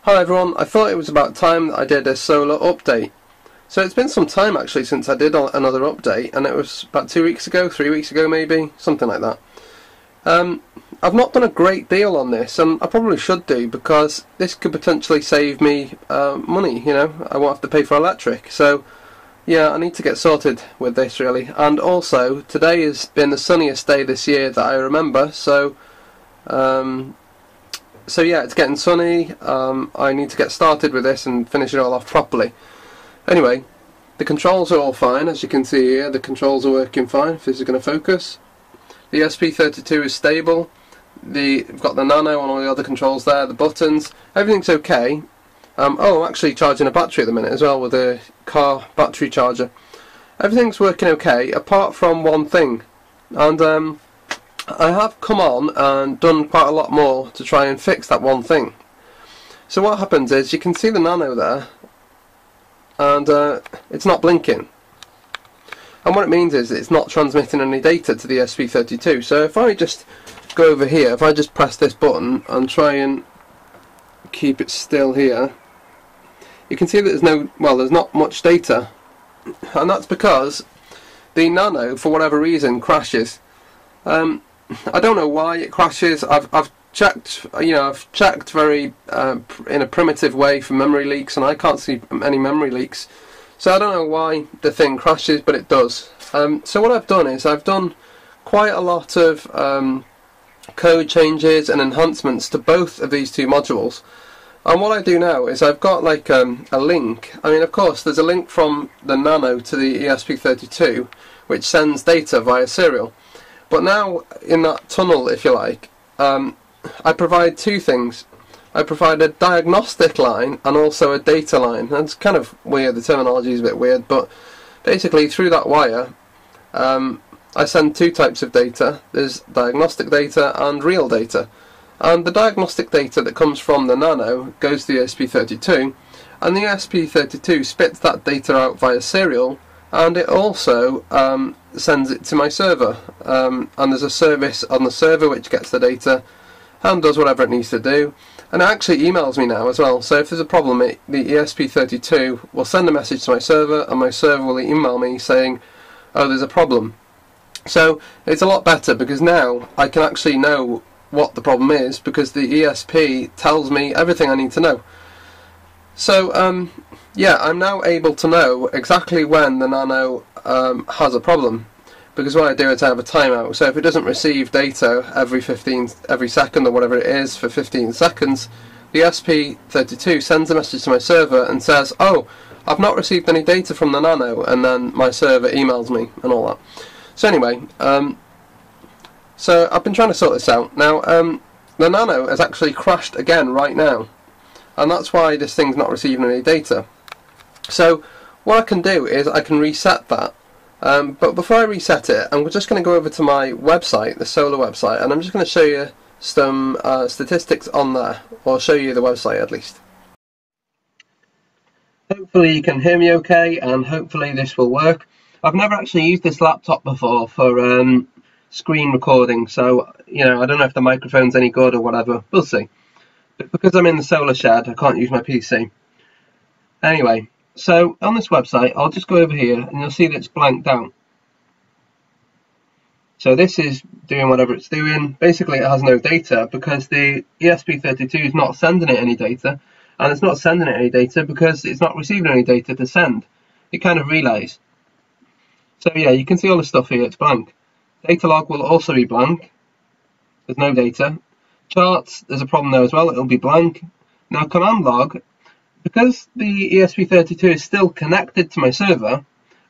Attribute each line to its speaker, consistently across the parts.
Speaker 1: Hi everyone, I thought it was about time that I did a solar update. So it's been some time actually since I did another update, and it was about 2 weeks ago, 3 weeks ago maybe, something like that. I've not done a great deal on this, and I probably should do, because this could potentially save me money, you know, I won't have to pay for electric. So yeah, I need to get sorted with this really. And also, today has been the sunniest day this year that I remember, so yeah, it's getting sunny. I need to get started with this and finish it all off properly. Anyway, the controls are all fine, as you can see here. The controls are working fine, if this is going to focus. The SP32 is stable. We've got the nano and all the other controls there, the buttons. Everything's okay. I'm actually charging a battery at the minute as well with a car battery charger. Everything's working okay, apart from one thing. And I have come on and done quite a lot more to try and fix that one thing. So what happens is, you can see the nano there, and it's not blinking. And what it means is it's not transmitting any data to the SP32. So if I just go over here, if I just press this button and try and keep it still here, you can see that there's not much data. And that's because the nano, for whatever reason, crashes. I don't know why it crashes. I've checked, I've checked very in a primitive way for memory leaks, and I can't see any memory leaks. So I don't know why the thing crashes, but it does. So what I've done is I've done quite a lot of code changes and enhancements to both of these two modules. And what I do now is I've got like a link. I mean, of course, there's a link from the nano to the ESP32, which sends data via serial. But now, in that tunnel, if you like, I provide two things. I provide a diagnostic line and also a data line. That's kind of weird, the terminology is a bit weird, but basically through that wire I send two types of data. There's diagnostic data and real data. And the diagnostic data that comes from the nano goes to the ESP32, and the ESP32 spits that data out via serial, and it also sends it to my server. And there's a service on the server which gets the data and does whatever it needs to do. And it actually emails me now as well, so if there's a problem, the ESP32 will send a message to my server, and my server will email me saying, oh, there's a problem. So it's a lot better, because now I can actually know what the problem is, because the ESP tells me everything I need to know. So yeah, I'm now able to know exactly when the nano has a problem, because what I do is I have a timeout. So if it doesn't receive data every second or whatever it is for 15 seconds, the SP32 sends a message to my server and says, oh, I've not received any data from the nano, and then my server emails me and all that. So anyway, so I've been trying to sort this out. Now, the nano has actually crashed again right now, and that's why this thing's not receiving any data. So what I can do is I can reset that. But before I reset it, I'm just going to go over to my website, the solar website, and I'm just going to show you some statistics on there, or show you the website at least. Hopefully you can hear me okay, and hopefully this will work. I've never actually used this laptop before for screen recording, so I don't know if the microphone's any good or whatever. We'll see. But because I'm in the solar shed, I can't use my PC. Anyway, so on this website, I'll just go over here and you'll see that it's blanked out. So this is doing whatever it's doing. Basically, it has no data because the ESP32 is not sending it any data, and it's not sending it any data because it's not receiving any data to send. It kind of relays. So yeah, you can see all the stuff here, it's blank. Data log will also be blank. There's no data. Charts, there's a problem there as well, it'll be blank. Now command log, because the ESP32 is still connected to my server,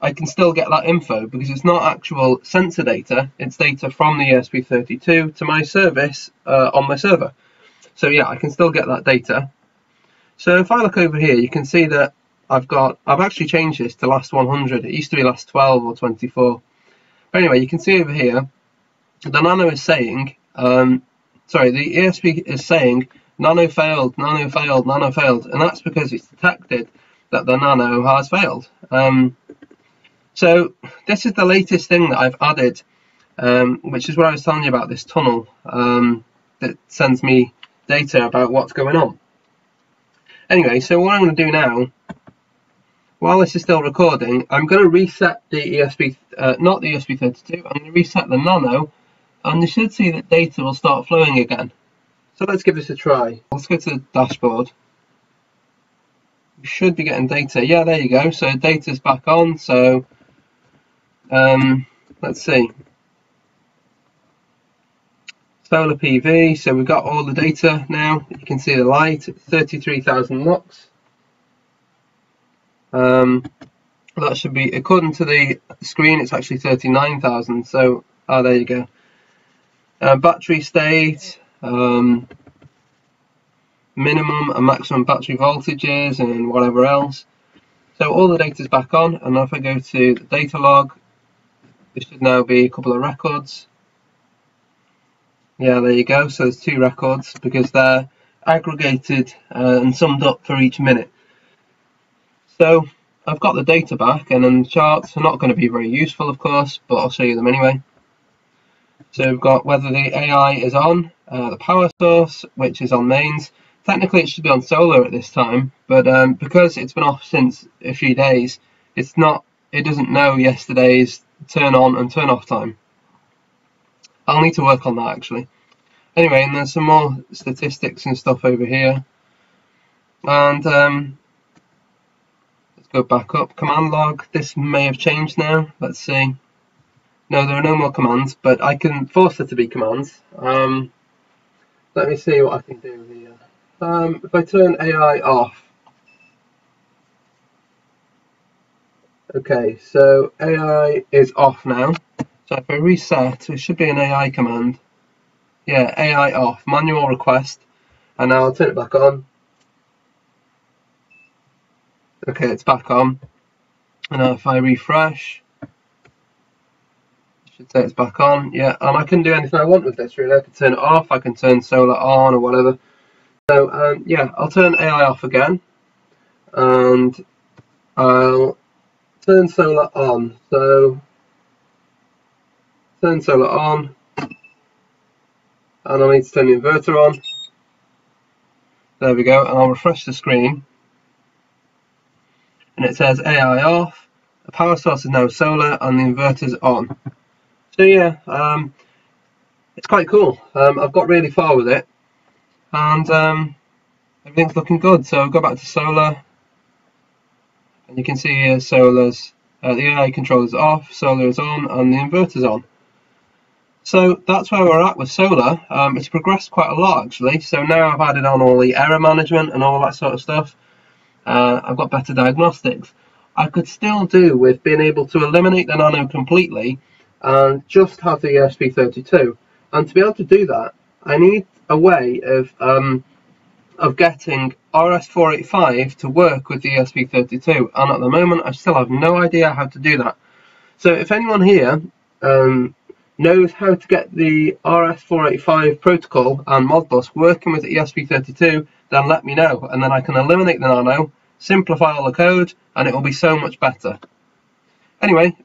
Speaker 1: I can still get that info because it's not actual sensor data, it's data from the ESP32 to my service on my server. So yeah, I can still get that data. So if I look over here, you can see that I've actually changed this to last 100. It used to be last 12 or 24. But anyway, you can see over here, the nano is saying, the ESP is saying, nano failed, nano failed, nano failed, and that's because it's detected that the nano has failed. So this is the latest thing that I've added, which is what I was telling you about, this tunnel that sends me data about what's going on. Anyway, so what I'm going to do now, while this is still recording, I'm going to reset the ESP, not the ESP32, I'm going to reset the Nano, and you should see that data will start flowing again. So let's give this a try. Let's go to the dashboard. We should be getting data. Yeah, there you go. So data's back on. So let's see. Solar PV. So we've got all the data now. You can see the light. It's 33,000 lux. That should be, according to the screen, it's actually 39,000. So there you go. Battery state. Minimum and maximum battery voltages and whatever else. So all the data is back on, and if I go to the data log, there should now be a couple of records. Yeah, there you go. So there's 2 records because they're aggregated and summed up for each minute. So I've got the data back, and then the charts are not going to be very useful, of course, but I'll show you them anyway. So we've got whether the AI is on, the power source, which is on mains. Technically it should be on solar at this time, but because it's been off since a few days, it doesn't know yesterday's turn on and turn off time. I'll need to work on that actually. Anyway, and there's some more statistics and stuff over here. And let's go back up. Command log, this may have changed now. Let's see. No, there are no more commands, but I can force it to be commands. Let me see what I can do here. If I turn AI off. Okay, so AI is off now. So if I reset, it should be an AI command. Yeah, AI off, manual request. And now I'll turn it back on. Okay, it's back on. And now if I refresh, it should say it's back on. Yeah, and I can do anything I want with this really. I can turn it off, I can turn solar on or whatever. So yeah, I'll turn AI off again, and I'll turn solar on. So turn solar on, and I need to turn the inverter on. There we go, and I'll refresh the screen, and it says AI off. The power source is now solar, and the inverter's on. So yeah, it's quite cool. I've got really far with it, and everything's looking good. So I'll go back to solar, and you can see here solar's the AI controller is off, solar is on, and the inverter's on. So that's where we're at with solar. It's progressed quite a lot actually. So now I've added on all the error management and all that sort of stuff. I've got better diagnostics. I could still do with being able to eliminate the Nano completely and just have the ESP32. And to be able to do that, I need a way of getting RS485 to work with the ESP32, and at the moment I still have no idea how to do that. So if anyone here knows how to get the RS485 protocol and Modbus working with the ESP32, then let me know, and then I can eliminate the Nano, simplify all the code, and it will be so much better. Anyway,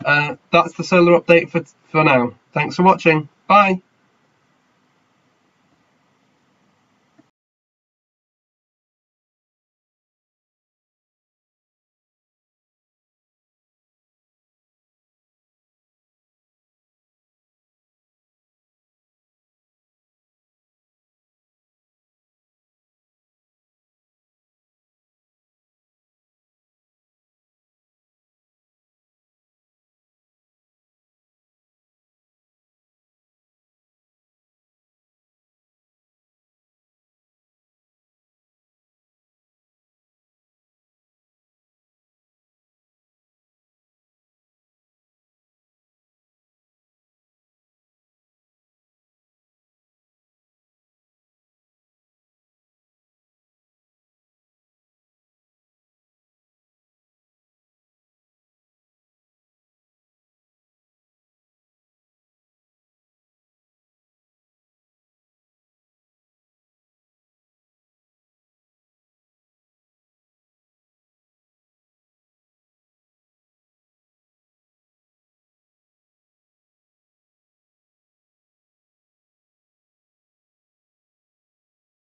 Speaker 1: that's the solar update for now. Thanks for watching. Bye.